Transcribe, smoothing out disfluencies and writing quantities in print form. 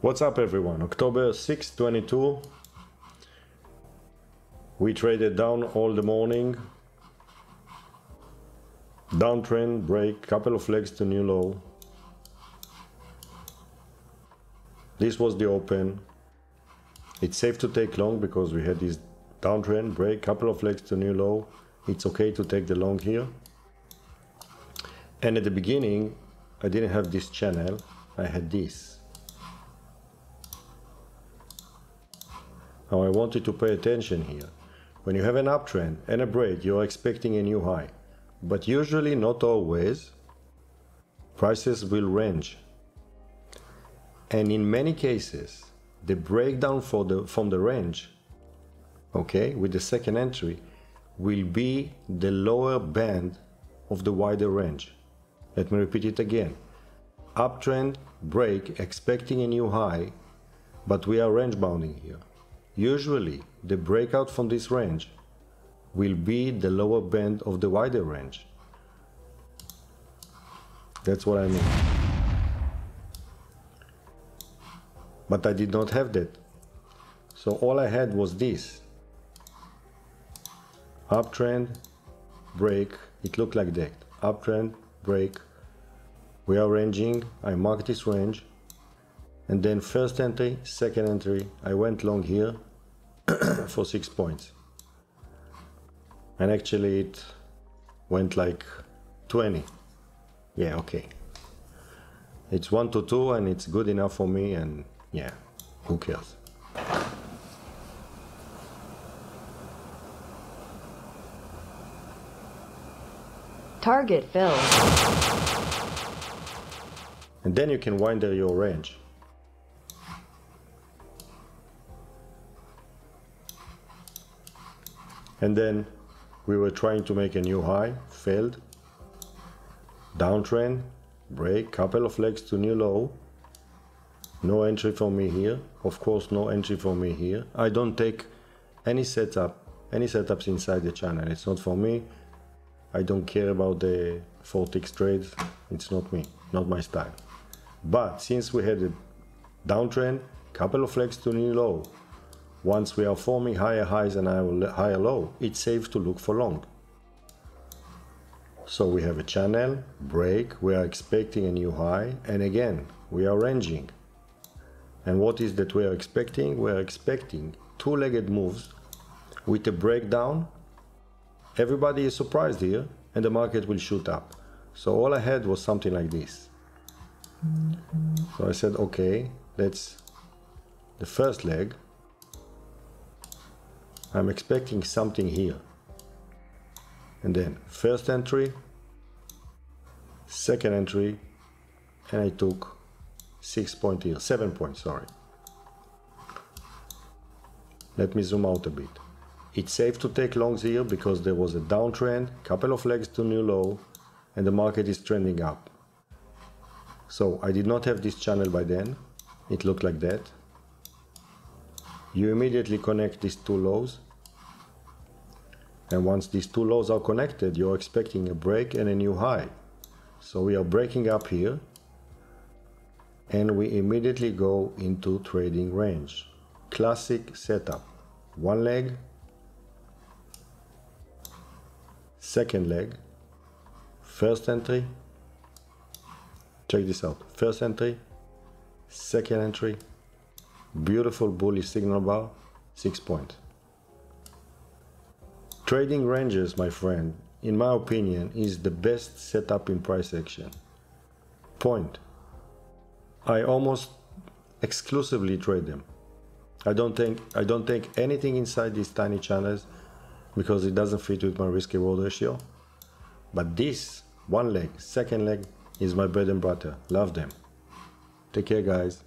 What's up everyone? October 6, 22. We traded down all the morning. Downtrend, break, couple of legs to new low. This was the open. It's safe to take long because we had this downtrend, break, couple of legs to new low. It's okay to take the long here. And at the beginning, I didn't have this channel. I had this. Now I want you to pay attention here. When you have an uptrend and a break, you're expecting a new high. But usually, not always, prices will range. And in many cases, the breakdown from the range, okay, with the second entry, will be the lower band of the wider range. Let me repeat it again. Uptrend, break, expecting a new high, but we are range bounding here. Usually, the breakout from this range will be the lower band of the wider range. That's what I mean. But I did not have that. So all I had was this. Uptrend, break, it looked like that. Uptrend, break, we are ranging, I marked this range. And then first entry, second entry, I went long here for 6 points. And actually it went like 20. Yeah, okay. It's 1 to 2 and it's good enough for me, and yeah, who cares? Target filled. And then you can winder your range. And then we were trying to make a new high, failed. Downtrend, break, couple of legs to new low. No entry for me here. Of course, no entry for me here. I don't take any setups inside the channel. It's not for me. I don't care about the 4 ticks trades. It's not me, not my style. But since we had a downtrend, couple of legs to new low, once we are forming higher highs and higher low, it's safe to look for long. So we have a channel, break, we are expecting a new high, and again, we are ranging. And what is that we are expecting? We are expecting two-legged moves with a breakdown. Everybody is surprised here, and the market will shoot up. So all I had was something like this. So I said, okay, that's the first leg. I'm expecting something here. And then first entry, second entry, and I took 6 points here, 7 points, sorry. Let me zoom out a bit. It's safe to take longs here because there was a downtrend, couple of legs to new low, and the market is trending up. So I did not have this channel by then. It looked like that. You immediately connect these two lows. And once these two lows are connected, you're expecting a break and a new high. So we are breaking up here. And we immediately go into trading range. Classic setup. One leg. Second leg. First entry. Check this out. First entry. Second entry. Beautiful bullish signal bar, 6 points. Trading ranges, my friend, in my opinion, is the best setup in price action. Point. I almost exclusively trade them. I don't take anything inside these tiny channels because it doesn't fit with my risk reward ratio. But this one leg, second leg, is my bread and butter. Love them. Take care, guys.